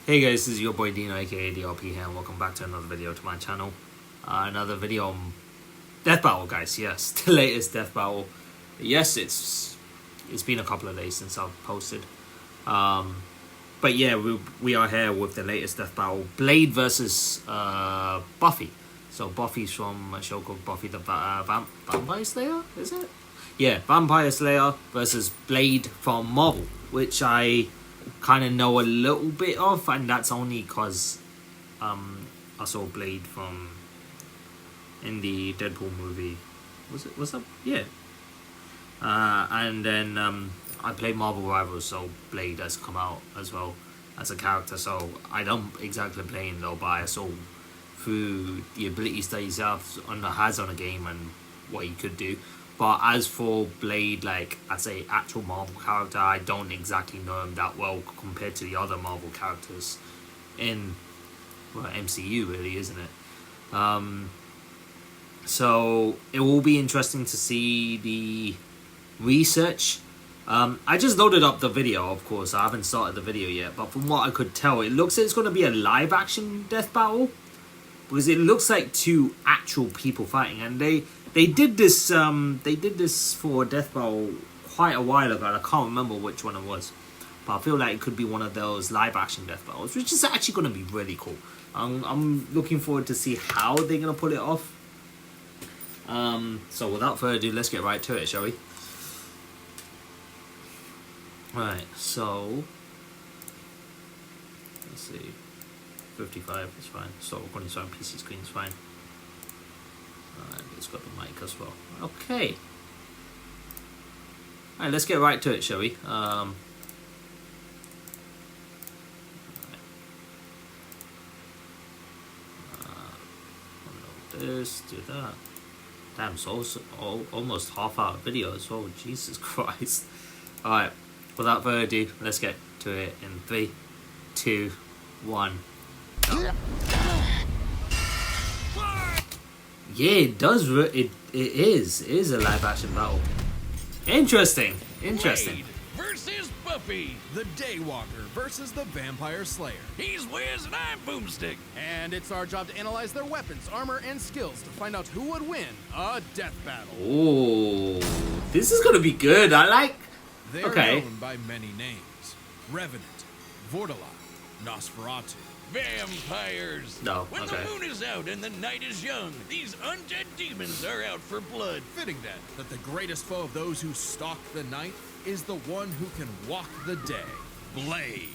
Hey guys, this is your boy Dino aka DLP here and welcome back to another video to my channel. Another video on Death Battle, guys. Yes, the latest Death Battle. Yes, it's been a couple of days since I've posted. But yeah, we are here with the latest Death Battle. Blade versus Buffy. So Buffy's from a show called Buffy the Vampire Slayer, is it? Yeah, Vampire Slayer versus Blade from Marvel, which I kind of know a little bit of, and that's only because I saw Blade from in the Deadpool movie. Was that? Yeah. And then I played Marvel Rivals, so Blade has come out as well as a character. So I don't exactly play him though, but I saw through the abilities that he has on a game and what he could do. But as for Blade, like as a actual Marvel character, I don't exactly know him that well compared to the other Marvel characters in MCU, really, isn't it? So it will be interesting to see the research. I just loaded up the video, of course. I haven't started the video yet, but from what I could tell, it looks like it's going to be a live action death battle, because it looks like two actual people fighting, and they did this for Death Battle quite a while ago. I can't remember which one it was, but I feel like it could be one of those live action Death Battles, which is actually going to be really cool. I'm looking forward to see how they're going to pull it off. So without further ado, let's get right to it, shall we? Right, so let's see. 55 is fine. So recording on PC screen is fine. And it's got the mic as well. Okay. Alright, let's get right to it, shall we? This, do that. Damn, it's also almost half-hour video as well. Jesus Christ. Alright, without further ado, let's get to it in 3, 2, 1. Go. Yeah, it does. It is a live action battle. Interesting. Blade versus Buffy. The Daywalker versus the Vampire Slayer. He's Wiz and I'm Boomstick. And it's our job to analyze their weapons, armor, and skills to find out who would win a death battle. Oh, this is gonna be good. I like. They're okay. known by many names: Revenant, Vortala, Nosferatu. Vampires. No, When okay. the moon is out and the night is young, these undead demons are out for blood. Fitting then that the greatest foe of those who stalk the night is the one who can walk the day, Blade.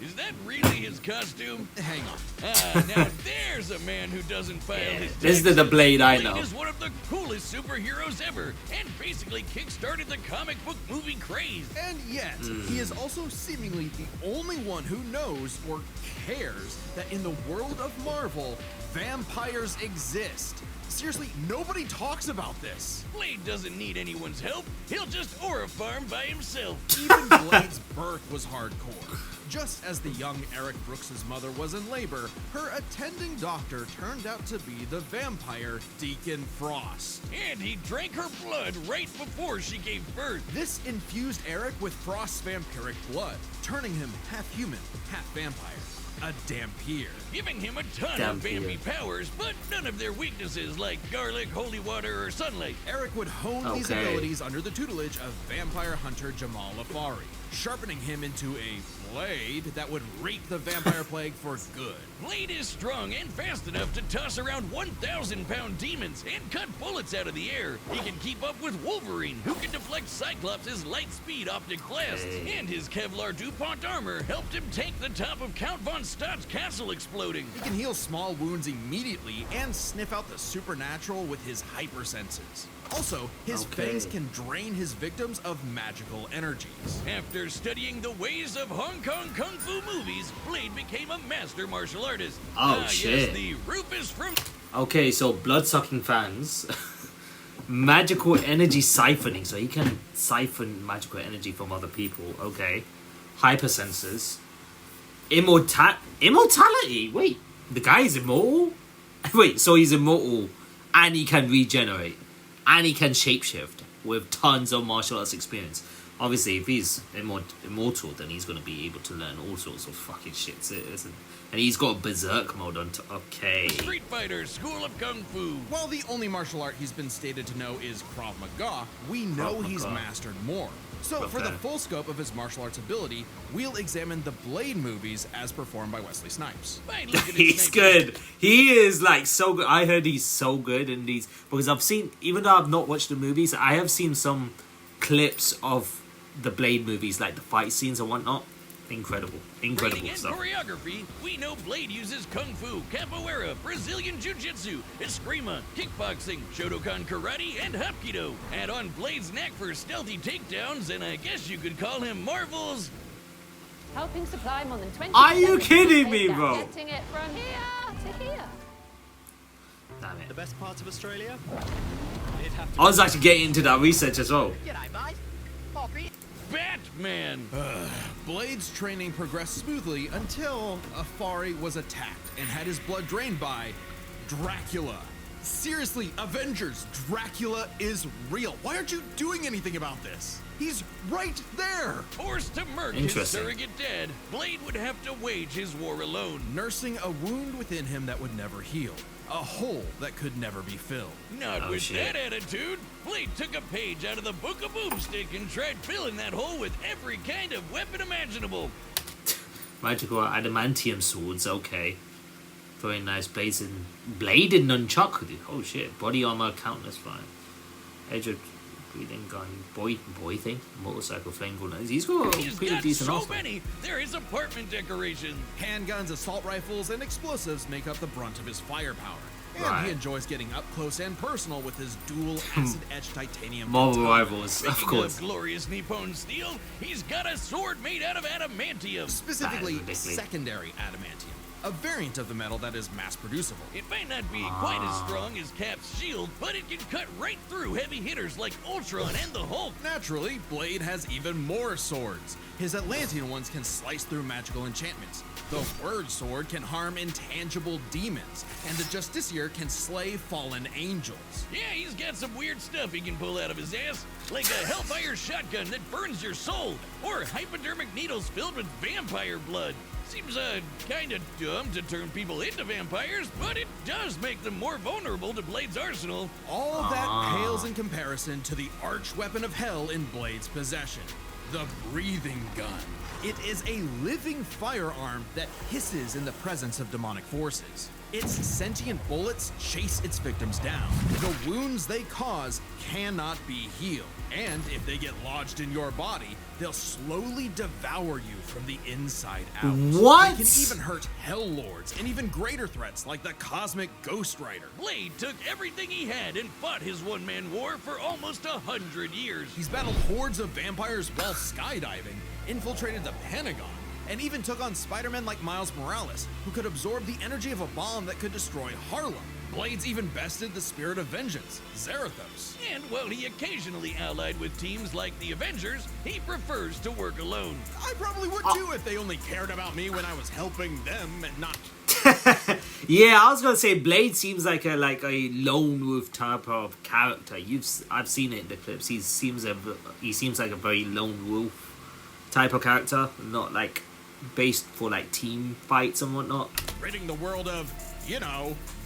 Is that really his costume? Hang on. Now there's a man who doesn't file his This is taxes. the Blade I know. Blade is one of the coolest superheroes ever, and basically kickstarted the comic book movie craze. And yet, he is also seemingly the only one who knows or cares that in the world of Marvel, vampires exist. Seriously, nobody talks about this. Blade doesn't need anyone's help. He'll just aura farm by himself. Even Blade's birth was hardcore. Just as the young Eric Brooks's mother was in labor, her attending doctor turned out to be the vampire Deacon Frost. And he drank her blood right before she gave birth. This infused Eric with Frost's vampiric blood, turning him half human, half vampire. A Dampier. Giving him a ton of vampy powers, but none of their weaknesses like garlic, holy water, or sunlight. Eric would hone these abilities under the tutelage of vampire hunter Jamal Afari, sharpening him into a blade that would reap the vampire plague for good. Blade is strong and fast enough to toss around 1,000-pound demons and cut bullets out of the air. He can keep up with Wolverine, who can deflect Cyclops' light speed optic blasts. And his Kevlar DuPont armor helped him take the top of Count Von Stott's castle exploding. He can heal small wounds immediately and sniff out the supernatural with his hypersenses. Also, his fangs can drain his victims of magical energies. After studying the ways of Hong Kong Kung Fu movies, Blade became a master martial artist. Oh, shit. Yes, the Rufus from... Okay, so blood-sucking fans. Magical energy siphoning, so he can siphon magical energy from other people. Okay. Hypersenses. Immortality? Wait, the guy is immortal? Wait, so he's immortal and he can regenerate and he can shapeshift with tons of martial arts experience. Obviously, if he's immortal, then he's going to be able to learn all sorts of fucking shit, isn't? And he's got a berserk mode on top. Okay. Street Fighter School of Kung Fu. While the only martial art he's been stated to know is Krav Maga, we know he's mastered more. So for the full scope of his martial arts ability, we'll examine the Blade movies as performed by Wesley Snipes. He's good. He is like so good. I heard he's so good in these, because I've seen, even though I've not watched the movies, I have seen some clips of the Blade movies, like the fight scenes and whatnot. Incredible stuff. Choreography, we know Blade uses Kung Fu, Capoeira, Brazilian Jiu-Jitsu, Eskrima, Kickboxing, Shotokan Karate, and Hapkido. Add on Blade's knack for stealthy takedowns, and I guess you could call him Marvel's... Helping supply more than 20. Are you kidding me, bro? Getting it from here to here. Damn it. The best parts of Australia? I was actually getting into that research as well. G'day, mate. Poppy. Batman! Blade's training progressed smoothly until Afari was attacked and had his blood drained by Dracula. Seriously, Avengers, Dracula is real. Why aren't you doing anything about this? He's right there! Forced to murk his surrogate dad, Blade would have to wage his war alone. Nursing a wound within him that would never heal. A hole that could never be filled. Not with that attitude. Blade took a page out of the Book of Boomstick and tried filling that hole with every kind of weapon imaginable. Magical adamantium swords, okay. Very nice blades and nunchuck. Oh shit. Body armor, countless fire. Edge of breathing gun, boy thing, motorcycle flamethrower. He's got a pretty decent so offer. many. There is apartment decoration. Handguns, assault rifles, and explosives make up the brunt of his firepower. And he enjoys getting up close and personal with his dual acid-etched titanium. Marvel rivals, of course. Glorious Nippon steel. He's got a sword made out of adamantium. Specifically, secondary adamantium. A variant of the metal that is mass-producible. It may not be quite as strong as Cap's shield, but it can cut right through heavy hitters like Ultron and the Hulk. Naturally, Blade has even more swords. His Atlantean ones can slice through magical enchantments. The Word Sword can harm intangible demons, and the Justiciar can slay fallen angels. Yeah, he's got some weird stuff he can pull out of his ass, like a Hellfire shotgun that burns your soul, or hypodermic needles filled with vampire blood. Seems kind of dumb to turn people into vampires, but it does make them more vulnerable to Blade's arsenal. All of that pales in comparison to the arch weapon of hell in Blade's possession, the breathing gun. It is a living firearm that hisses in the presence of demonic forces. Its sentient bullets chase its victims down. The wounds they cause cannot be healed. And if they get lodged in your body, they'll slowly devour you from the inside out. What? They can even hurt Hell Lords and even greater threats like the Cosmic Ghost Rider. Blade took everything he had and fought his one-man war for almost 100 years. He's battled hordes of vampires while skydiving, infiltrated the Pentagon, and even took on Spider-Man like Miles Morales, who could absorb the energy of a bomb that could destroy Harlem. Blade's even bested the spirit of vengeance, Zarathos. And while he occasionally allied with teams like the Avengers, he prefers to work alone. I probably would too if they only cared about me when I was helping them and not... Yeah, I was gonna say Blade seems like a lone wolf type of character. I've seen it in the clips. He seems like a very lone wolf type of character, not like based for like team fights and whatnot. Ridding the world of,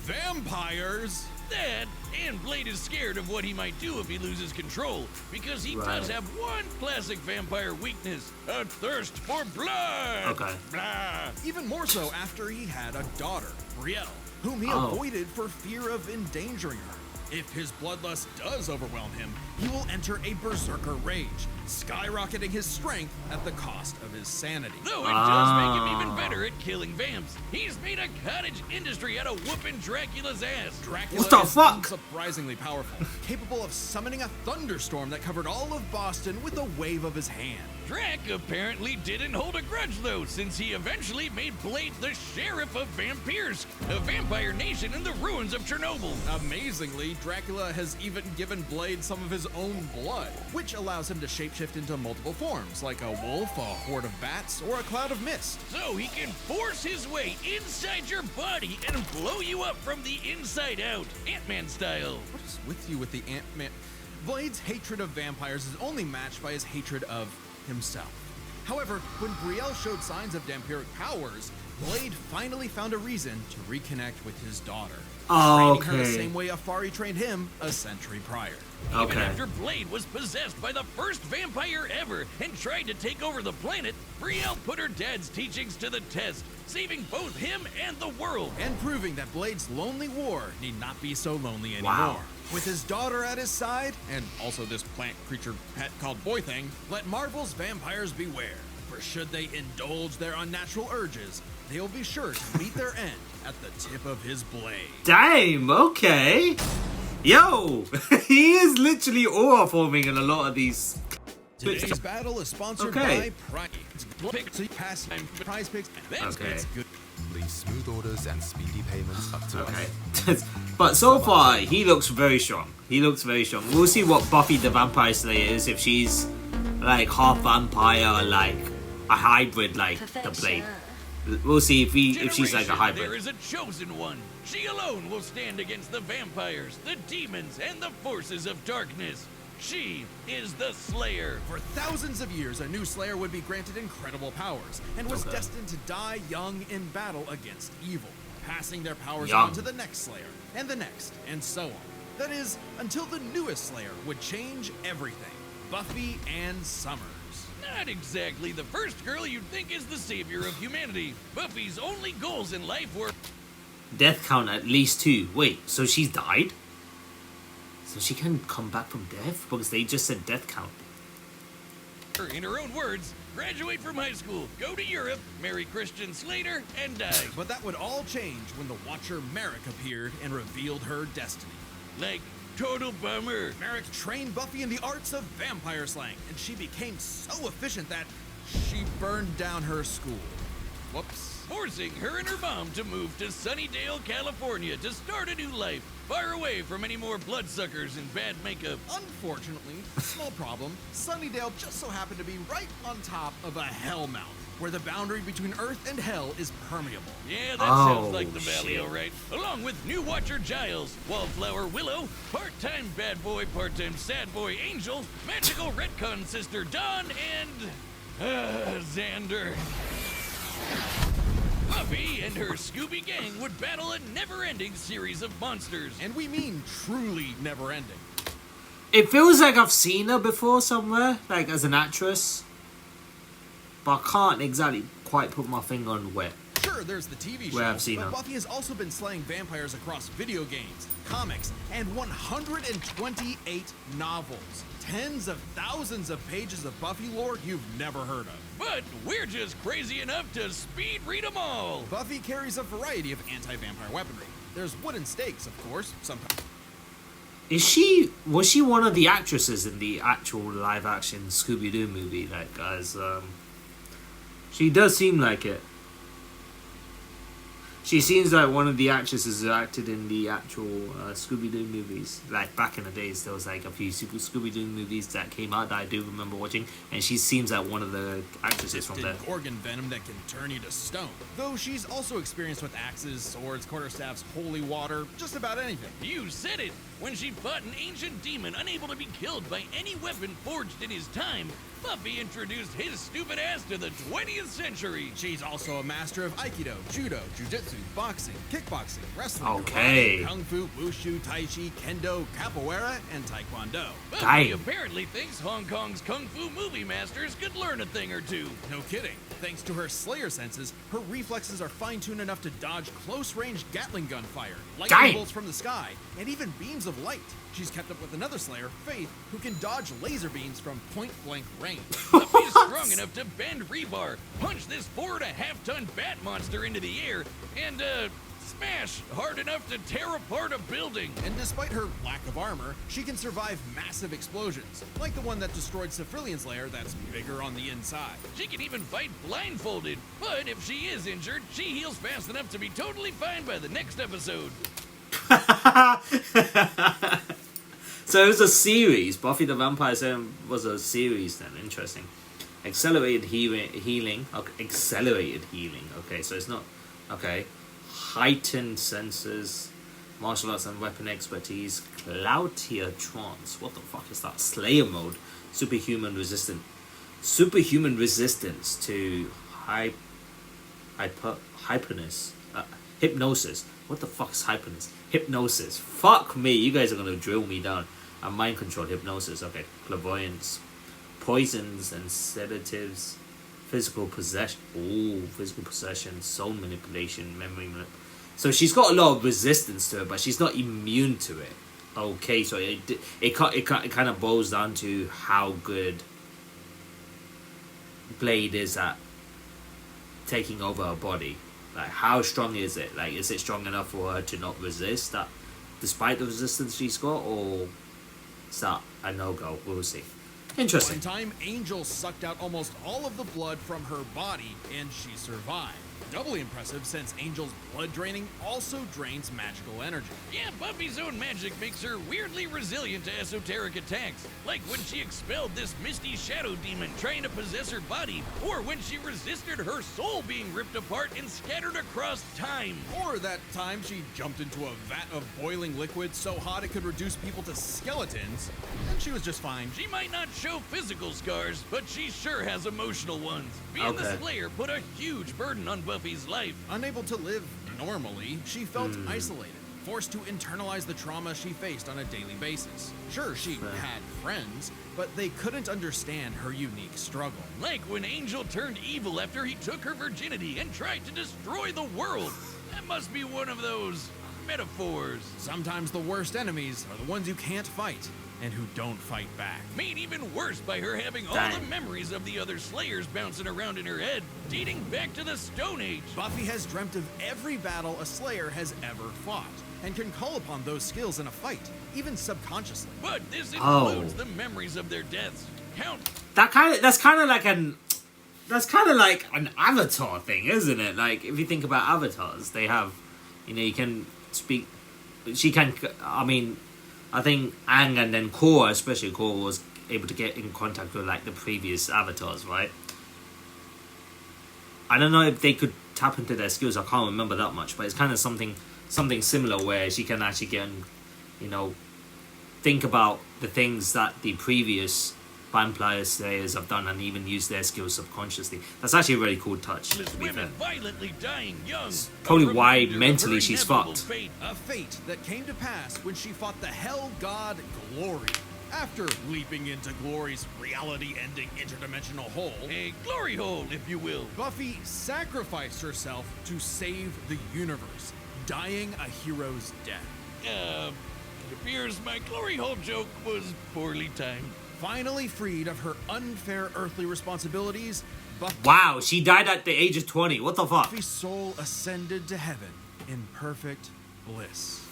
vampires. That, and Blade is scared of what he might do if he loses control, because he does have one classic vampire weakness, a thirst for blood. Okay. Blah. Even more so after he had a daughter, Brielle, whom he avoided for fear of endangering her. If his bloodlust does overwhelm him, he will enter a berserker rage, skyrocketing his strength at the cost of his sanity. Though it does make him even better at killing vamps. He's made a cottage industry out of whooping Dracula's ass. Dracula What the is fuck? unsurprisingly powerful, capable of summoning a thunderstorm that covered all of Boston with a wave of his hand. Drac apparently didn't hold a grudge, though, since he eventually made Blade the sheriff of Vampires, a vampire nation in the ruins of Chernobyl. Amazingly, Dracula has even given Blade some of his own blood, which allows him to shapeshift into multiple forms, like a wolf, a horde of bats, or a cloud of mist. So he can force his way inside your body and blow you up from the inside out, Ant-Man style. What is with you with the Ant-Man? Blade's hatred of vampires is only matched by his hatred of himself. However, when Brielle showed signs of vampiric powers, Blade finally found a reason to reconnect with his daughter. Training her the same way Afari trained him a century prior. Even after Blade was possessed by the first vampire ever and tried to take over the planet, Brielle put her dad's teachings to the test, saving both him and the world. And proving that Blade's lonely war need not be so lonely anymore. Wow. With his daughter at his side, and also this plant creature pet called Boy Thing, let Marvel's vampires beware. For should they indulge their unnatural urges, they will be sure to meet their end at the tip of his blade. Damn, okay. Yo, he is literally aura forming in a lot of these. Today's battle is sponsored by Prize Picks. Prize Picks. Okay. Smooth orders and speedy payments up to Okay. But so far, he looks very strong. He looks very strong. We'll see what Buffy the Vampire Slayer is, if she's like half vampire, like a hybrid, like the Blade. We'll see if she's like a hybrid. There is a chosen one. She alone will stand against the vampires, the demons, and the forces of darkness. She is the Slayer. For thousands of years, a new Slayer would be granted incredible powers and was destined to die young in battle against evil, passing their powers on to the next Slayer, and the next, and so on. That is, until the newest Slayer would change everything. Buffy Ann Summers. Not exactly the first girl you'd think is the savior of humanity. Buffy's only goals in life were Death count at least 2. Wait, so she's died? So she can come back from death? Because they just said death count. in her own words, graduate from high school, go to Europe, marry Christian Slater, and die. But that would all change when the Watcher Merrick appeared and revealed her destiny. Like, total bummer. Merrick trained Buffy in the arts of vampire slang, and she became so efficient that she burned down her school. Whoops. Forcing her and her mom to move to Sunnydale, California to start a new life, far away from any more bloodsuckers and bad makeup. Unfortunately, small problem, Sunnydale just so happened to be right on top of a hell mountain, where the boundary between Earth and Hell is permeable. Yeah, that sounds like the valley, all right. Along with new Watcher Giles, Wallflower Willow, part-time bad boy, part-time sad boy Angel, magical retcon sister Dawn, and Xander. Buffy and her Scooby gang would battle a never-ending series of monsters. And we mean truly never-ending. It feels like I've seen her before somewhere, like as an actress. But I can't exactly quite put my finger on where. Sure, there's the TV show, Where I've seen but her. Buffy has also been slaying vampires across video games, comics, and 128 novels. Tens of thousands of pages of Buffy lore you've never heard of. But we're just crazy enough to speed read them all. Buffy carries a variety of anti-vampire weaponry. There's wooden stakes, of course, sometimes. Was she one of the actresses in the actual live-action Scooby-Doo movie? Like, as, she does seem like it. She seems like one of the actresses who acted in the actual Scooby-Doo movies. Like, back in the days, there was like a few Scooby-Doo movies that came out that I do remember watching. And she seems like one of the actresses from there. Gorgon venom that can turn you to stone. Though she's also experienced with axes, swords, quarterstaffs, holy water, just about anything. You said it! When she fought an ancient demon unable to be killed by any weapon forged in his time, Buffy introduced his stupid ass to the 20th century. She's also a master of Aikido, Judo, Jiu-Jitsu, boxing, kickboxing, wrestling, Okay. karate, Kung Fu, Wushu, Tai Chi, Kendo, Capoeira, and Taekwondo. Buffy Damn. apparently thinks Hong Kong's Kung Fu movie masters could learn a thing or two. No kidding. Thanks to her Slayer senses, her reflexes are fine-tuned enough to dodge close-range Gatling gun fire, lightning bolts from the sky, and even beams of light. She's kept up with another Slayer, Faith, who can dodge laser beams from point-blank range. Buffy's strong enough to bend rebar, punch this 4.5-ton bat monster into the air, and, smash hard enough to tear apart a building. And despite her lack of armor, she can survive massive explosions, like the one that destroyed Cephrilion's lair that's bigger on the inside. She can even fight blindfolded, but if she is injured, she heals fast enough to be totally fine by the next episode. So it was a series. Buffy the Vampire Slayer was a series then. Interesting. Accelerated healing. Okay, accelerated healing. Okay, so it's not... Okay. Heightened senses. martial arts and weapon expertise. Cloutier Trance. What the fuck is that? Slayer mode. Superhuman resistance to hypnosis. Hypnosis. What the fuck is hypnosis? Hypnosis. Fuck me. You guys are gonna drill me down. And mind control. Hypnosis. Okay. Clairvoyance. Poisons and sedatives. Physical possession. Ooh, physical possession. Soul manipulation. Memory manipulation. So she's got a lot of resistance to it, but she's not immune to it. Okay, so it kind of boils down to how good Blade is at taking over her body. Like, how strong is it? Like, is it strong enough for her to not resist that, despite the resistance she's got, or is that a no-go? We'll see. Interesting. One time, Angel sucked out almost all of the blood from her body, and she survived. Doubly impressive since Angel's blood draining also drains magical energy. Yeah, Buffy's own magic makes her weirdly resilient to esoteric attacks, like when she expelled this misty shadow demon trying to possess her body, or when she resisted her soul being ripped apart and scattered across time. Or that time she jumped into a vat of boiling liquid so hot it could reduce people to skeletons, and she was just fine. She might not show physical scars, but she sure has emotional ones. Being the Slayer put a huge burden on Buffy's life. Unable to live normally, she felt isolated, forced to internalize the trauma she faced on a daily basis. Sure, she had friends, but they couldn't understand her unique struggle. Like when Angel turned evil after he took her virginity and tried to destroy the world. That must be one of those metaphors. Sometimes the worst enemies are the ones you can't fight, and who don't fight back. Made even worse by her having all the memories of the other Slayers bouncing around in her head, dating back to the Stone Age. Buffy has dreamt of every battle a Slayer has ever fought, and can call upon those skills in a fight, even subconsciously. But this includes the memories of their deaths. That's kind of like an Avatar thing, isn't it? Like, if you think about avatars, they have, you can speak. She can. I mean, I think Aang and then Korra, especially Korra, was able to get in contact with like the previous avatars, right? I don't know if they could tap into their skills. I can't remember that much, but it's kind of something similar where she can actually get, think about the things that the previous vampire slayers have done and even use their skills subconsciously. That's actually a really cool touch, to be fair. Violently dying young. Probably why mentally she's fucked. A fate that came to pass when she fought the hell god Glory. After leaping into Glory's reality-ending interdimensional hole, a glory hole, if you will, Buffy sacrificed herself to save the universe, dying a hero's death. It appears my glory hole joke was poorly timed. Finally freed of her unfair earthly responsibilities, wow, she died at the age of 20. What the fuck? Buffy's soul ascended to heaven in perfect bliss.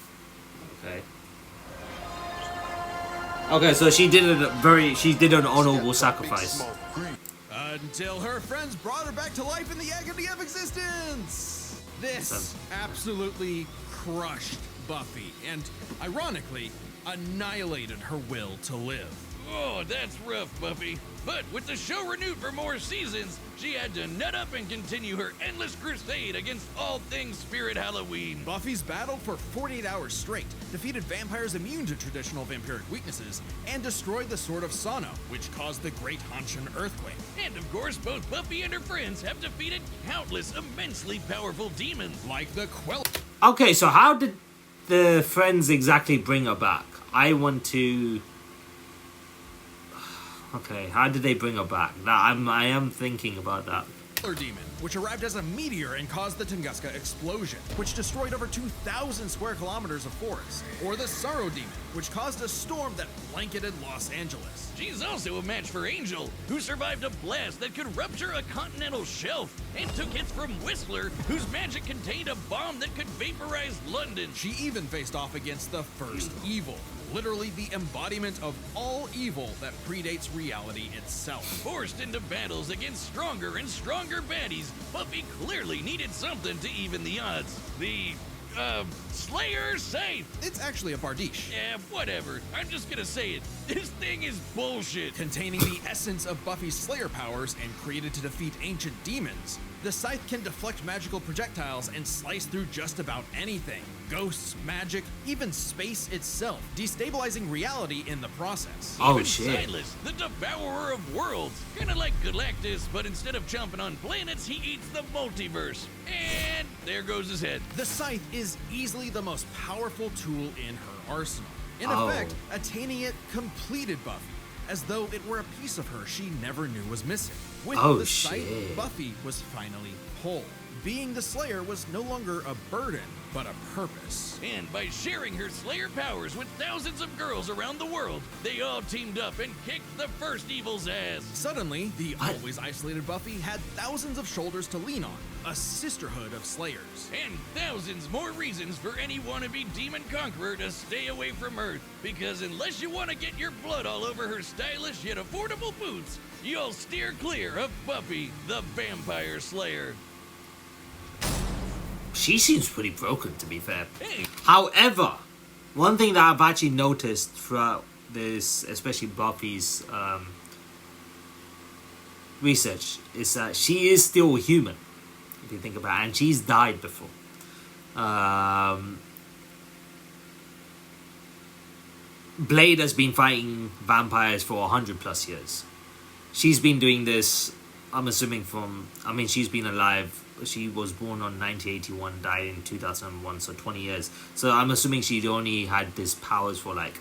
Okay, so she did an honorable sacrifice. Until her friends brought her back to life in the agony of existence. This absolutely crushed Buffy and, ironically, annihilated her will to live. Oh, that's rough, Buffy. But with the show renewed for more seasons, she had to nut up and continue her endless crusade against all things Spirit Halloween. Buffy's battled for 48 hours straight, defeated vampires immune to traditional vampiric weaknesses, and destroyed the Sword of Sano, which caused the Great Hanshin earthquake. And of course, both Buffy and her friends have defeated countless immensely powerful demons. Like the Quell. Okay, so how did the friends exactly bring her back? I want to... Okay, how did they bring her back? I am thinking about that. Demon, which arrived as a meteor and caused the Tunguska explosion, which destroyed over 2,000 square kilometers of forest. Or the Sorrow Demon, which caused a storm that blanketed Los Angeles. She's also a match for Angel, who survived a blast that could rupture a continental shelf, and took hits from Whistler, whose magic contained a bomb that could vaporize London. She even faced off against the First Evil, literally the embodiment of all evil that predates reality itself. Forced into battles against stronger and stronger baddies, Buffy clearly needed something to even the odds. The, Slayer safe! It's actually a Bardiche. Yeah, whatever. I'm just gonna say it. This thing is bullshit. Containing the essence of Buffy's Slayer powers and created to defeat ancient demons, The scythe can deflect magical projectiles and slice through just about anything. Ghosts, magic, even space itself, destabilizing reality in the process. Oh, Even shit. Silas, the devourer of worlds. Kinda like Galactus, but instead of chomping on planets, he eats the multiverse. And there goes his head. The scythe is easily the most powerful tool in her arsenal. In Oh. effect, attaining it completed Buffy, as though it were a piece of her she never knew was missing. With Oh, the scythe, shit. Buffy was finally whole. Being the Slayer was no longer a burden, but a purpose. And by sharing her Slayer powers with thousands of girls around the world, they all teamed up and kicked the first evil's ass. Suddenly, the What? always isolated Buffy had thousands of shoulders to lean on, a sisterhood of Slayers. And thousands more reasons for any wannabe demon conqueror to stay away from Earth. Because unless you want to get your blood all over her stylish yet affordable boots, you'll steer clear of Buffy, the Vampire Slayer. She seems pretty broken, to be fair. Hey, However, one thing that I've actually noticed throughout this, especially Buffy's research, is that she is still human, if you think about it, and she's died before. Blade has been fighting vampires for 100 plus years. She's been doing this, I'm assuming she's been alive. She was born on 1981, died in 2001, so 20 years. So I'm assuming she'd only had these powers for like,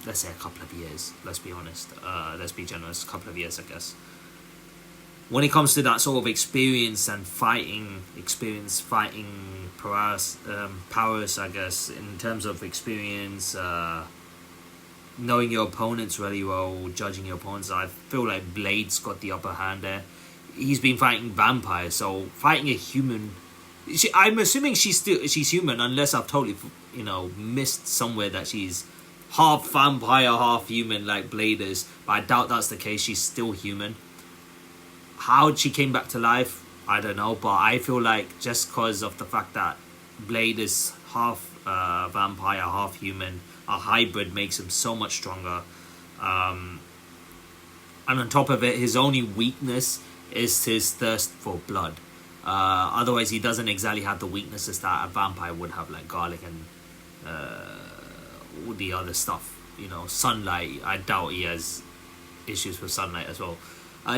let's say a couple of years. Let's be honest. Let's be generous. A couple of years, I guess. When it comes to that sort of experience and fighting powers, I guess, in terms of experience, knowing your opponents really well, judging your opponents, I feel like Blade's got the upper hand there. He's been fighting vampires, so fighting a human. I'm assuming she's human, unless I've totally, missed somewhere that she's half vampire, half human, like Blade is. But I doubt that's the case. She's still human. How she came back to life, I don't know. But I feel like just because of the fact that Blade is half vampire, half human, a hybrid makes him so much stronger. And on top of it, his only weakness is his thirst for blood. Otherwise, he doesn't exactly have the weaknesses that a vampire would have, like garlic and all the other stuff. Sunlight. I doubt he has issues with sunlight as well.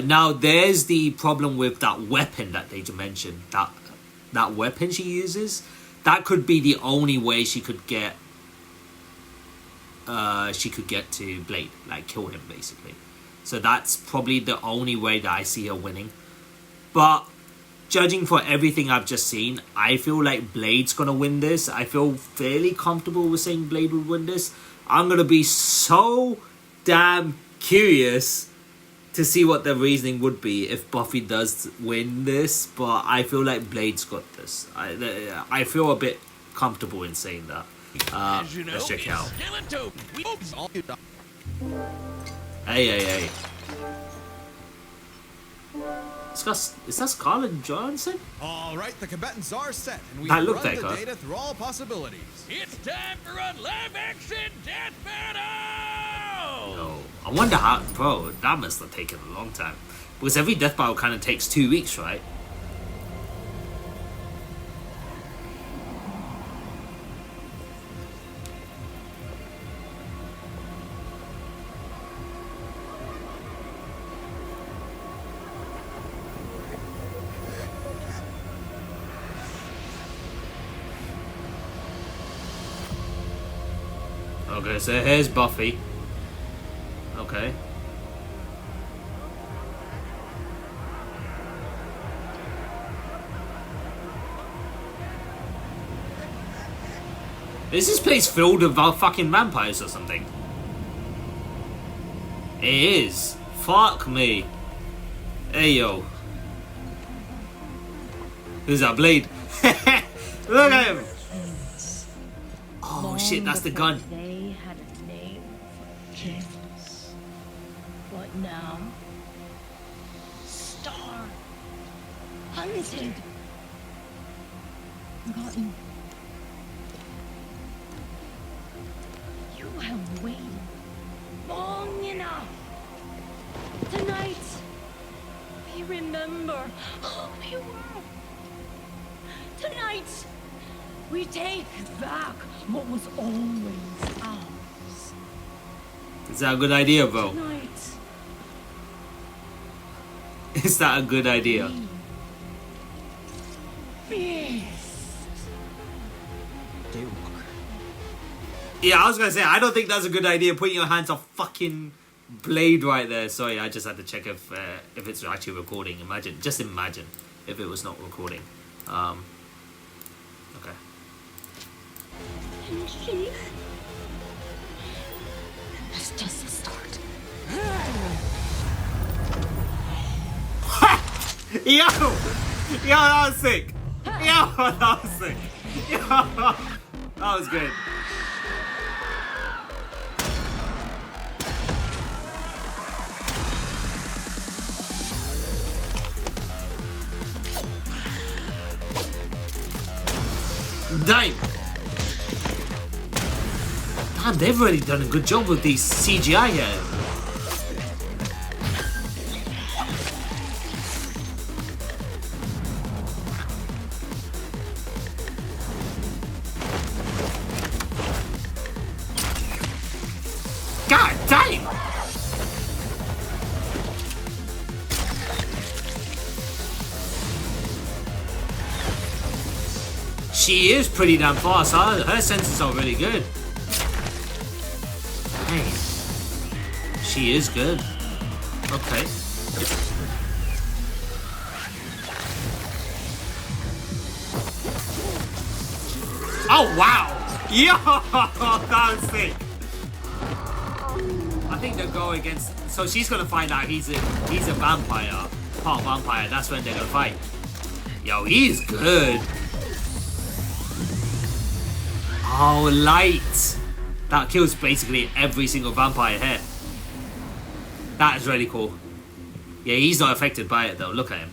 Now, there's the problem with that weapon that they mentioned. That weapon she uses, that could be the only way she could get to Blade, like kill him, basically. So that's probably the only way that I see her winning. But judging for everything I've just seen, I feel like Blade's going to win this. I feel fairly comfortable with saying Blade would win this. I'm going to be so damn curious to see what the reasoning would be if Buffy does win this. But I feel like Blade's got this. I feel a bit comfortable in saying that. as you know, Let's check it's it out. Skeleton. Hey. Is that Scarlett Johansson? All right, the combatants are set, and we That run looked like the her. data through all possibilities. It's time for a live-action death battle! No. I wonder how... Bro, that must have taken a long time. Because every death battle kind of takes 2 weeks, right? Okay, so here's Buffy. Okay. Is this place filled with fucking vampires or something? It is. Fuck me. Hey, yo. Who's that, Blade? Look at him. Oh shit, that's the gun. They had a name for kings. But now, star, hunted, forgotten. You have waited long enough. Tonight, We remember who we were. Tonight, we take back what was always ours. Is that a good idea, bro? Tonight, Is that a good idea? Yeah, I was gonna say, I don't think that's a good idea, putting your hands on fucking blade right there. Sorry, I just had to check if it's actually recording. Just imagine if it was not recording. Okay. That's just the start. Yo! Yo, that was sick! Yo, that was sick! Yo! That was good. Damn! Damn, they've really done a good job with these CGI here. God damn! She is pretty damn fast. Her senses are really good. Hey, she is good. Okay. Oh wow! Yo, that was sick. I think they'll go against. So she's gonna find out he's a vampire, part vampire. That's when they're gonna fight. Yo, he's good. Oh, light. That kills basically every single vampire here. That is really cool. Yeah, he's not affected by it though. Look at him.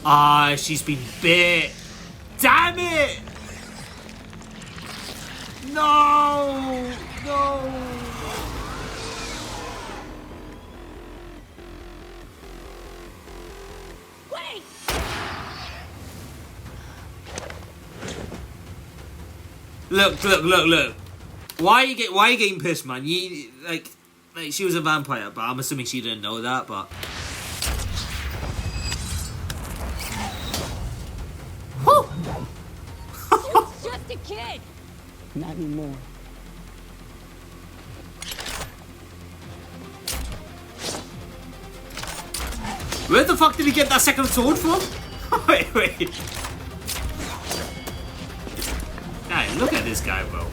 Ah, she's been bit. Damn it! No! No! Wait! Look. Why are you getting pissed, man? You like she was a vampire, but I'm assuming she didn't know that, but It's just a kid. Not anymore. where the fuck did he get that second sword from? wait. Hey, look at this guy, bro.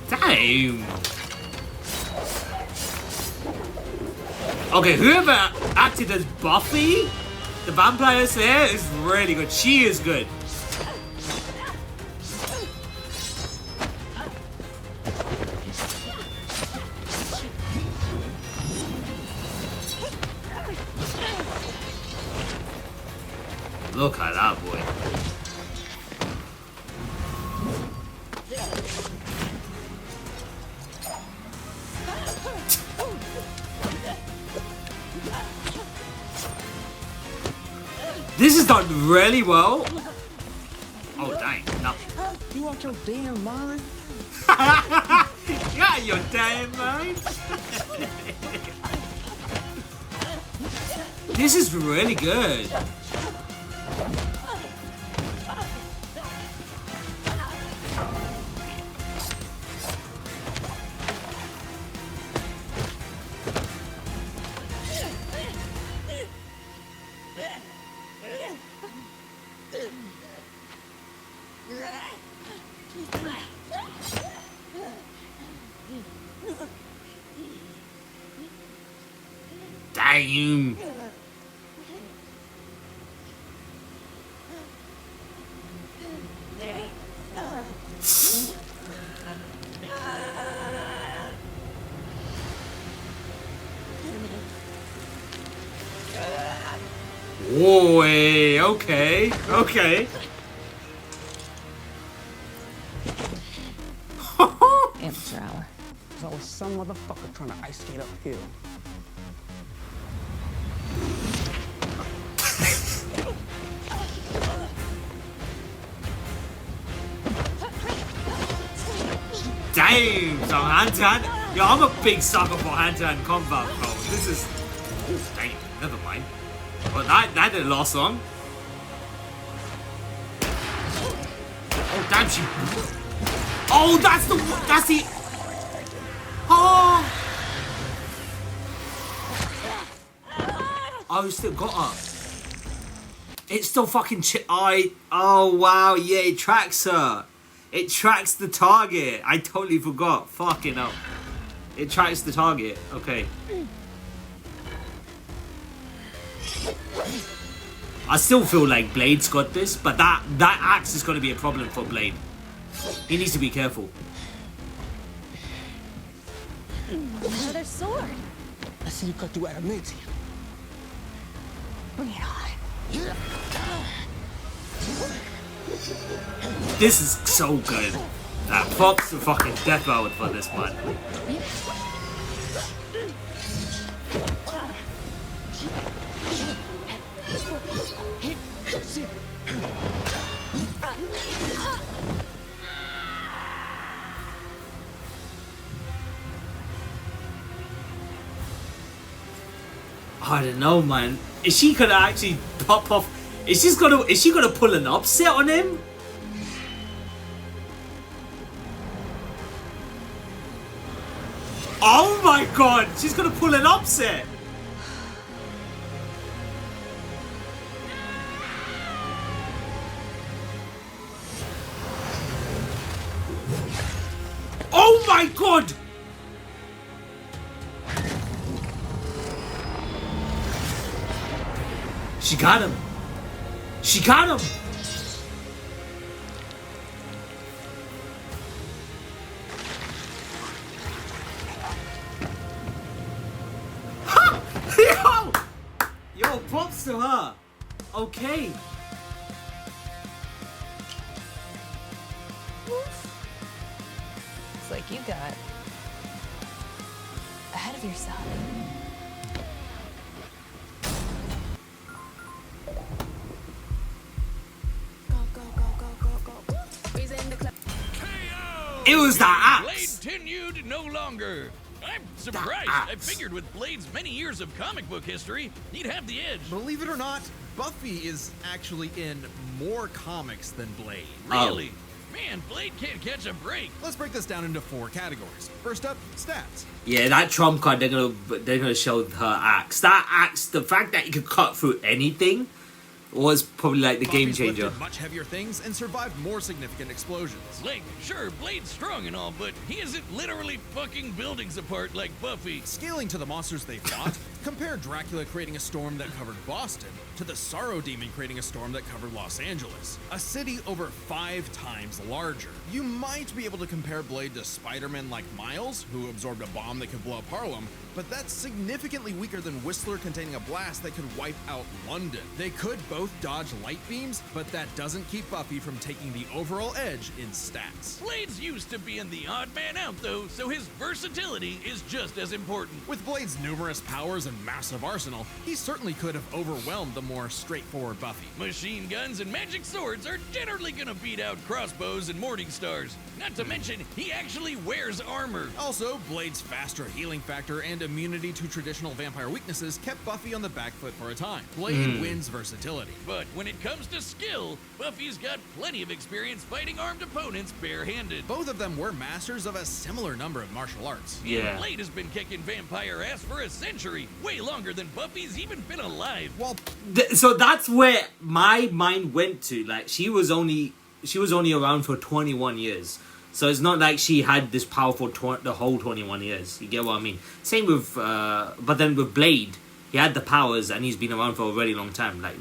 Damn. Okay, whoever acted as Buffy, the vampire slayer, is really good. She is good. Look at that boy. This is done really well. Oh dang, no. You out your damn mind? You out your damn mind. This is really good. Damn. Whoa, okay, okay. Amateur hour. There's always some motherfucker trying to ice skate uphill. Damn, so hand-to-hand. Yo, I'm a big sucker for hand-to-hand combat, bro. This is... Damn, never mind. Well, that didn't last long. Oh, damn, she... Oh, that's the... Oh! Oh, you still got her. It's still fucking... Oh, wow, yeah, it tracks her. It tracks the target. I totally forgot. Fucking hell. It tracks the target. Okay. I still feel like Blade's got this, but that axe is going to be a problem for Blade. He needs to be careful. Another sword. I see you cut through adamantium. Bring it on. This is so good. Props to fucking Death Battle for this one. I don't know, man. Is she gonna actually pop off? Is she gonna pull an upset on him? Oh my god, she's gonna pull an upset. Oh my god! She got him. She got him. Yo, props to her. Okay. It's like you got ahead of yourself. It was the axe. Blade tenured no longer. I'm surprised. I figured with Blade's many years of comic book history, he'd have the edge. Believe it or not, Buffy is actually in more comics than Blade. Really? Man, Blade can't catch a break. Let's break this down into 4 categories. First up, stats. Yeah, that trump card, they're gonna show her axe. That axe, the fact that you could cut through anything was probably like the game Buffy's changer. lifted much heavier things and survived more significant explosions. Like, sure, Blade's strong and all, but he isn't literally fucking buildings apart like Buffy. Scaling to the monsters they fought, compare Dracula creating a storm that covered Boston to the Sorrow Demon creating a storm that covered Los Angeles, a city over 5 times larger. You might be able to compare Blade to Spider-Man like Miles, who absorbed a bomb that could blow up Harlem, but that's significantly weaker than Whistler containing a blast that could wipe out London. They could both dodge light beams, but that doesn't keep Buffy from taking the overall edge in stats. Blade's used to being the odd man out, though, so his versatility is just as important. With Blade's numerous powers and massive arsenal, he certainly could have overwhelmed the more straightforward Buffy. Machine guns and magic swords are generally gonna beat out crossbows and morning stars. Not to mention, he actually wears armor. Also, Blade's faster healing factor and immunity to traditional vampire weaknesses kept Buffy on the back foot for a time. Blade wins versatility. But when it comes to skill, Buffy's got plenty of experience fighting armed opponents barehanded. Both of them were masters of a similar number of martial arts. Yeah. Blade has been kicking vampire ass for a century, way longer than Buffy's even been alive. While So that's where my mind went to. Like, she was only around for 21 years. So it's not like she had this powerful the whole 21 years. You get what I mean? Same with, but then with Blade, he had the powers and he's been around for a really long time. Like,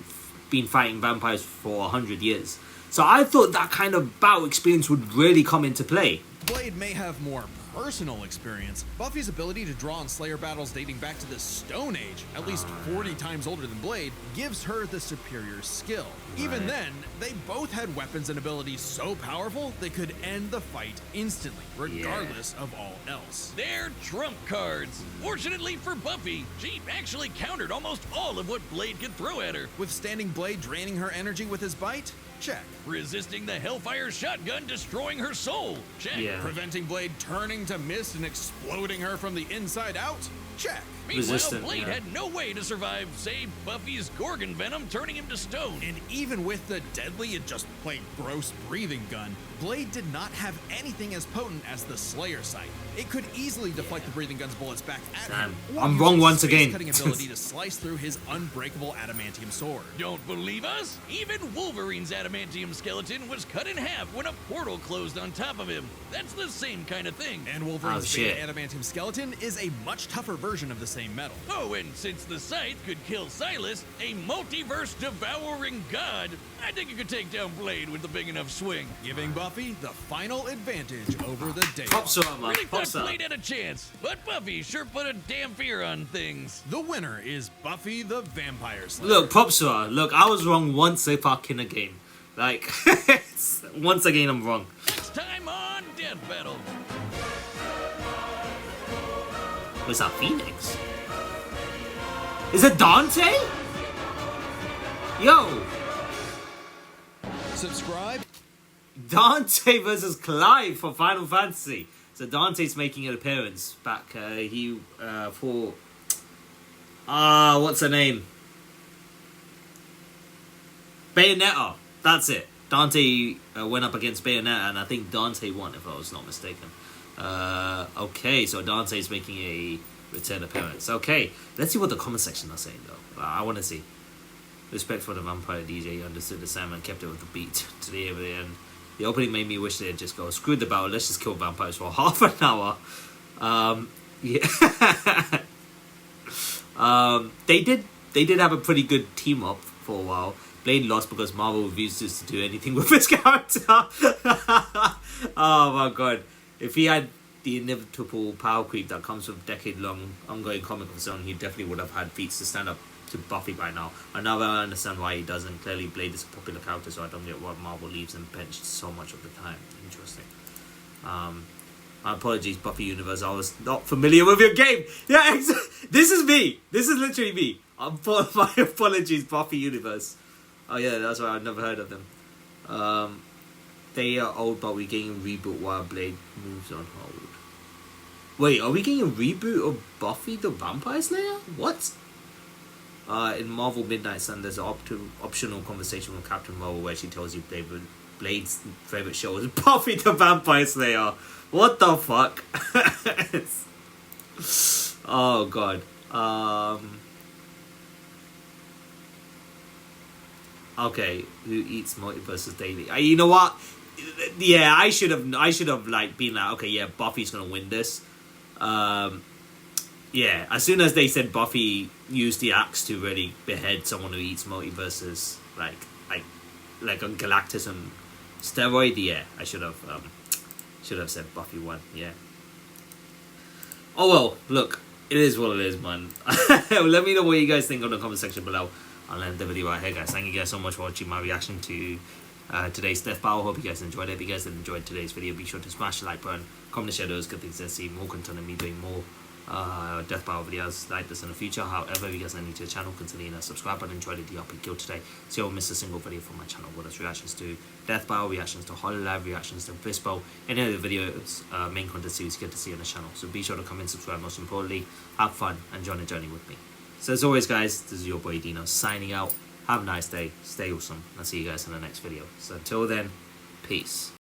been fighting vampires for 100 years. So I thought that kind of battle experience would really come into play. Blade may have more personal experience, Buffy's ability to draw on Slayer battles dating back to the Stone Age, at least 40 times older than Blade, gives her the superior skill. Even then, they both had weapons and abilities so powerful they could end the fight instantly, regardless of all else. They're trump cards. Fortunately for Buffy, she actually countered almost all of what Blade could throw at her. Withstanding Blade draining her energy with his bite? Check. Resisting the Hellfire shotgun destroying her soul? Check. Yeah. Preventing Blade turning to mist and exploding her from the inside out? Check. Meanwhile, Resistant, Blade yeah. had no way to survive, say, Buffy's Gorgon venom turning him to stone. And even with the deadly and just plain gross breathing gun, Blade did not have anything as potent as the Slayer sight. It could easily deflect the breathing gun's bullets back at him. or I'm use wrong its once again. space-cutting ability to slice through his unbreakable adamantium sword. Don't believe us? Even Wolverine's adamantium skeleton was cut in half when a portal closed on top of him. That's the same kind of thing. And Wolverine's shit. beta adamantium skeleton is a much tougher version of the same metal. Oh, and since the Scythe could kill Silas, a multiverse devouring god, I think you could take down Blade with a big enough swing. Giving Buffy the final advantage over the day. Props to her, man. Really thought Props to her. Blade had a chance, but Buffy sure put a damn fear on things. The winner is Buffy the Vampire Slayer. Look, props to her. Look, I was wrong once a fucking again. Like, once again, I'm wrong. Next time on Death Battle. What's that, Phoenix? Is it Dante? Yo, Subscribe. Dante versus Clive for Final Fantasy. So Dante's making an appearance back. For what's her name? Bayonetta. That's it. Dante went up against Bayonetta, and I think Dante won, if I was not mistaken. Okay, so Dante's making a return appearance. Okay, let's see what the comment section are saying, though. I want to see. Respect for the vampire DJ, understood the sound and kept it with the beat to the end. The opening made me wish they'd just go, screw the battle, let's just kill vampires for half an hour. Yeah. They did have a pretty good team up for a while. Blade lost because Marvel refuses to do anything with his character. Oh my god. If he had the inevitable power creep that comes with decade-long ongoing comic of his own, he definitely would have had feats to stand up to Buffy by now. I never understand why he doesn't. Clearly Blade is a popular character, so I don't get why Marvel leaves him benched so much of the time. Interesting. My apologies, Buffy Universe, I was not familiar with your game. Yeah, this is me. This is literally me. My apologies, Buffy Universe. Oh yeah, that's why I've never heard of them. They are old, but we're getting a reboot while Blade moves on hold. Wait, are we getting a reboot of Buffy the Vampire Slayer? What? In Marvel Midnight Sun, there's an optional conversation with Captain Marvel where she tells you Blade's favorite show is Buffy the Vampire Slayer. What the fuck? Oh god. Okay, who eats multiverses daily? You know what? Yeah, I should have like been like, okay, yeah, Buffy's gonna win this. Yeah, as soon as they said Buffy used the axe to really behead someone who eats multiverses, like a Galactus and steroid, yeah, I should have said Buffy won. Yeah. Oh well, look, it is what it is, man. Let me know what you guys think in the comment section below. I'll end the video right here, guys. Thank you guys so much for watching my reaction to today's Death Battle. Hope you guys enjoyed it. If you guys did enjoy today's video, be sure to smash the like button, comment the shadows, good things to see, more content of me doing more Death Battle videos like this in the future. However, if you guys are new to the channel, consider hitting that subscribe button, enjoy the DRP guild today, so you won't miss a single video from my channel, whether it's reactions to Death Battle, reactions to Hololive, reactions to Vispo, any other videos, main content series you get to see on the channel. So be sure to come and subscribe, most importantly, have fun and join the journey with me. So as always, guys, this is your boy Dino signing out. Have a nice day, stay awesome, and I'll see you guys in the next video. So until then, peace.